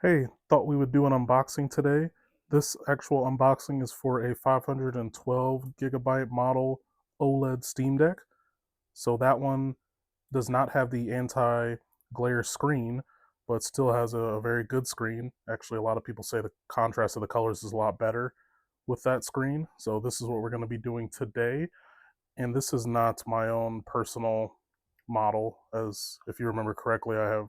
Hey, thought we would do an unboxing today. This actual unboxing is for a 512 gigabyte model OLED Steam Deck. So that one does not have the anti-glare screen, but still has a very good screen. Actually, a lot of people say the contrast of the colors is a lot better with that screen. So this is what we're going to be doing today. And this is not my own personal model, as if you remember correctly, I have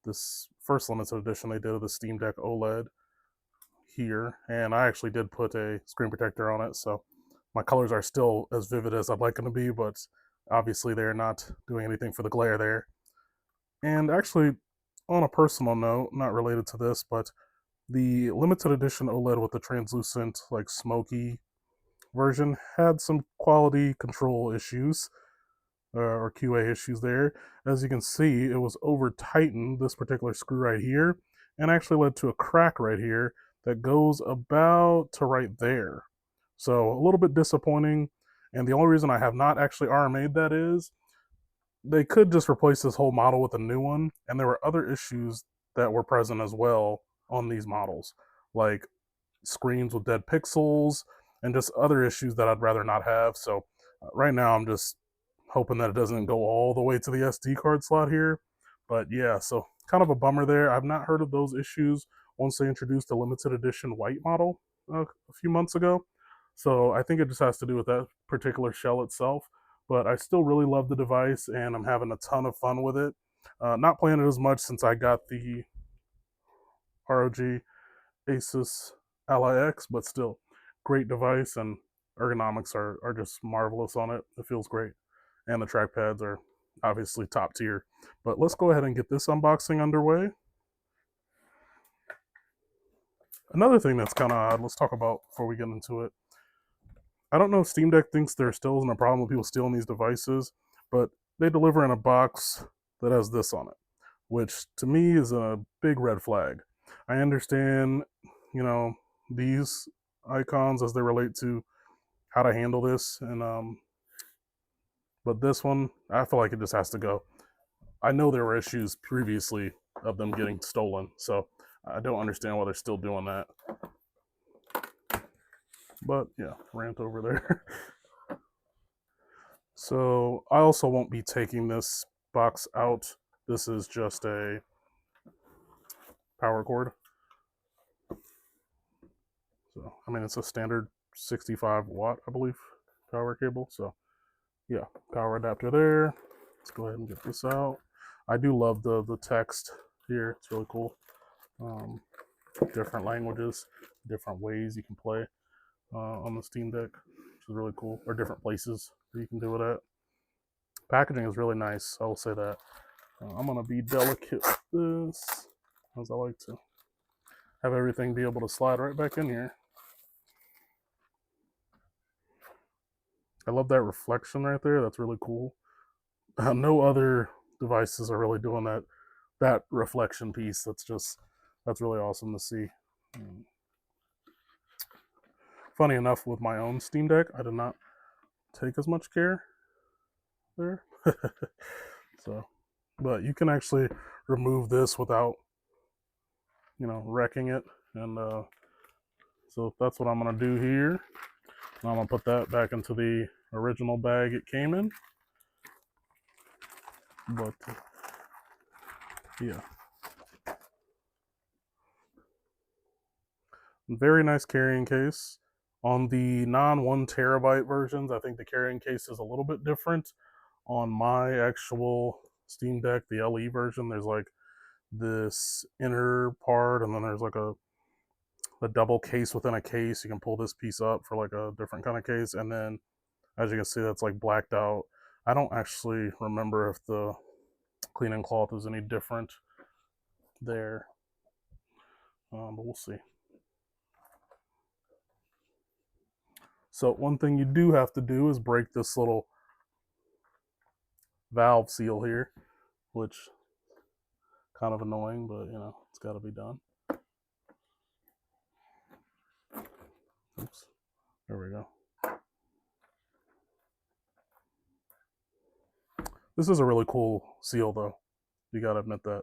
this first limited edition they did of the Steam Deck OLED here, and I actually did put a screen protector on it, so my colors are still as vivid as I'd like them to be, but obviously they're not doing anything for the glare there. And actually, on a personal note, not related to this, but the limited edition OLED with the translucent, like smoky version had some quality control issues or QA issues there. As you can see, it was over tightened, this particular screw right here, and actually led to a crack right here that goes about to right there. So a little bit disappointing. And the only reason I have not actually RMA'd that is they could just replace this whole model with a new one. And there were other issues that were present as well on these models, like screens with dead pixels and just other issues that I'd rather not have. So right now I'm just hoping that it doesn't go all the way to the SD card slot here. But yeah, so kind of a bummer there. I've not heard of those issues once they introduced the limited edition white model a few months ago. So I think it just has to do with that particular shell itself. But I still really love the device and I'm having a ton of fun with it. Not playing it as much since I got the ROG Asus Ally X, but still great device and ergonomics are just marvelous on it. It feels great. And the trackpads are obviously top tier. But let's go ahead and get this unboxing underway. Another thing that's kind of odd, let's talk about before we get into it. I don't know if Steam Deck thinks there still isn't a problem with people stealing these devices, but they deliver in a box that has this on it, which to me is a big red flag. I understand, you know, these icons as they relate to how to handle this, and but this one, I feel like it just has to go. I know there were issues previously of them getting stolen, so I don't understand why they're still doing that. But yeah, rant over there. So I also won't be taking this box out. This is just a power cord. So I mean it's a standard 65 watt, I believe, power cable. So yeah, power adapter there. Let's go ahead and get this out. I do love the text here. It's really cool. Um, Different languages, different ways you can play on the Steam Deck, which is really cool. Or different places that you can do it at. Packaging is really nice. I will say that. I'm gonna be delicate with this, as I like to have everything be able to slide right back in here. I love that reflection right there. That's really cool. No other devices are really doing that reflection piece. That's really awesome to see. Funny enough, with my own Steam Deck, I did not take as much care there. So, but you can actually remove this without, wrecking it. And so that's what I'm gonna do here. Now I'm gonna put that back into the original bag it came in. But yeah, very nice carrying case. On the non 1 terabyte versions, I think the carrying case is a little bit different. On my actual Steam Deck, the LE version, there's like this inner part, and then there's like a double case within a case. You can pull this piece up for like a different kind of case, and then as you can see, that's like blacked out. I don't actually remember if the cleaning cloth is any different there, but we'll see. So one thing you do have to do is break this little valve seal here, which kind of annoying, but it's got to be done. Oops, there we go. This is a really cool seal, though. You gotta admit that.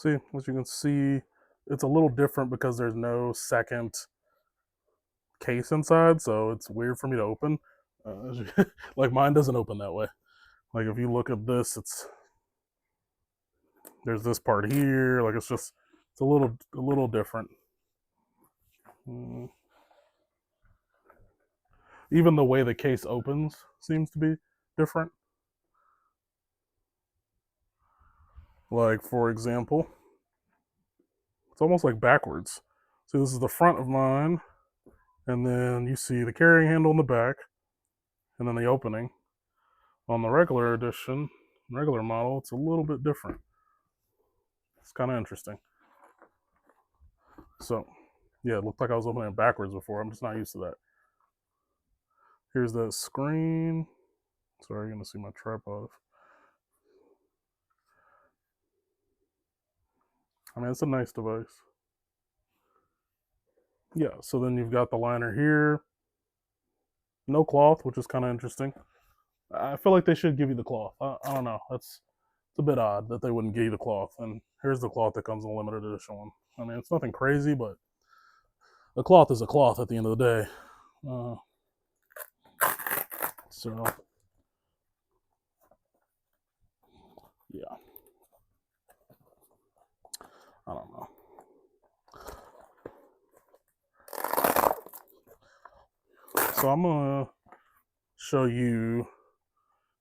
See, as you can see, it's a little different because there's no second case inside, so it's weird for me to open. Like mine doesn't open that way. Like if you look at this, there's this part here. Like it's a little different. Even the way the case opens seems to be different. Like for example, it's almost like backwards. So this is the front of mine, and then you see the carrying handle in the back, and then the opening. On the regular edition, regular model, it's a little bit different. It's kind of interesting. So, yeah, it looked like I was opening it backwards before. I'm just not used to that. Here's the screen. Sorry, you're going to see my tripod. I mean, it's a nice device. Yeah, so then you've got the liner here. No cloth, which is kind of interesting. I feel like they should give you the cloth. I don't know. It's a bit odd that they wouldn't give you the cloth. And here's the cloth that comes in the limited edition one. I mean, it's nothing crazy, but a cloth is a cloth at the end of the day. So, yeah. I don't know. So I'm going to show you.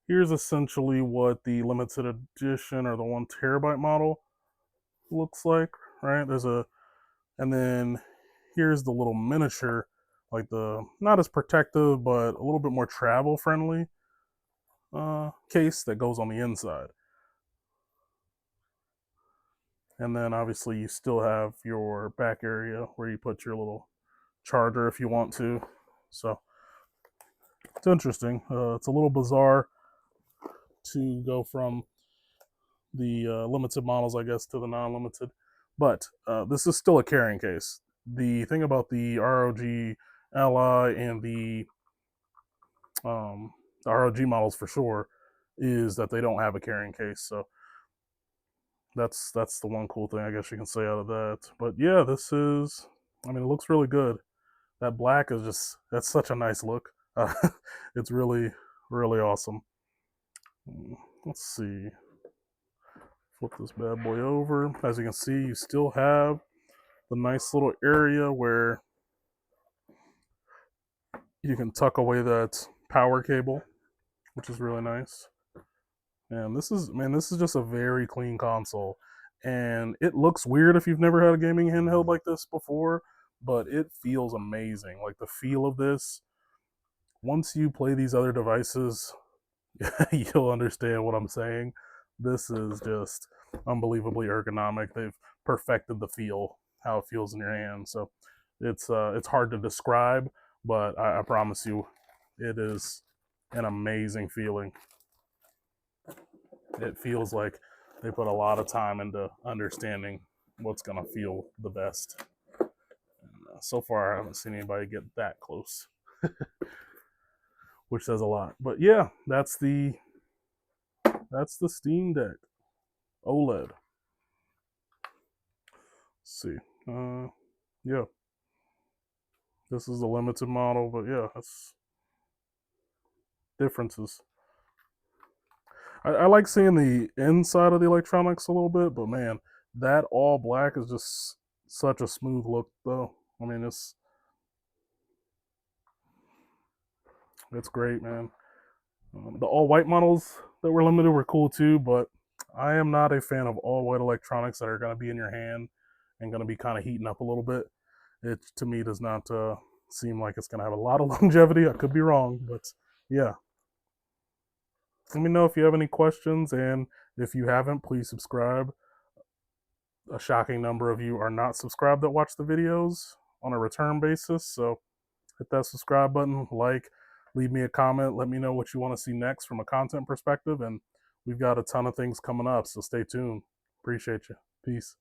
Here's essentially what the limited edition or the 1 terabyte model looks like, right? And then here's the little miniature, like the, not as protective, but a little bit more travel friendly case that goes on the inside. And then obviously you still have your back area where you put your little charger if you want to. So it's interesting. It's a little bizarre to go from the limited models, I guess, to the non-limited. But this is still a carrying case. The thing about the ROG Ally and the ROG models for sure is that they don't have a carrying case. So that's the one cool thing I guess you can say out of that. But yeah, this is, I mean, it looks really good. That black is just, that's such a nice look. It's really, really awesome. Let's see. Flip this bad boy over. As you can see, you still have the nice little area where you can tuck away that power cable, which is really nice. And this is, man, this is just a very clean console. And it looks weird if you've never had a gaming handheld like this before, but it feels amazing. Like the feel of this, once you play these other devices, you'll understand what I'm saying. This is just unbelievably ergonomic. They've perfected the feel, how it feels in your hand. So it's hard to describe, but I promise you, it is an amazing feeling. It feels like they put a lot of time into understanding what's gonna feel the best. And, so far, I haven't seen anybody get that close, which says a lot. But yeah, that's the Steam Deck OLED. Let's see. Yeah. This is the limited model, but yeah, that's differences. I like seeing the inside of the electronics a little bit, but man, that all black is just such a smooth look, though. I mean, it's great, man. The all white models that were limited were cool too, but I am not a fan of all white electronics that are going to be in your hand and going to be kind of heating up a little bit. It to me does not seem like it's going to have a lot of longevity. I could be wrong, but yeah. Let me know if you have any questions, and if you haven't, please subscribe. A shocking number of you are not subscribed that watch the videos on a return basis, so hit that subscribe button, like, leave me a comment, let me know what you want to see next from a content perspective, and we've got a ton of things coming up, so stay tuned. Appreciate you. Peace.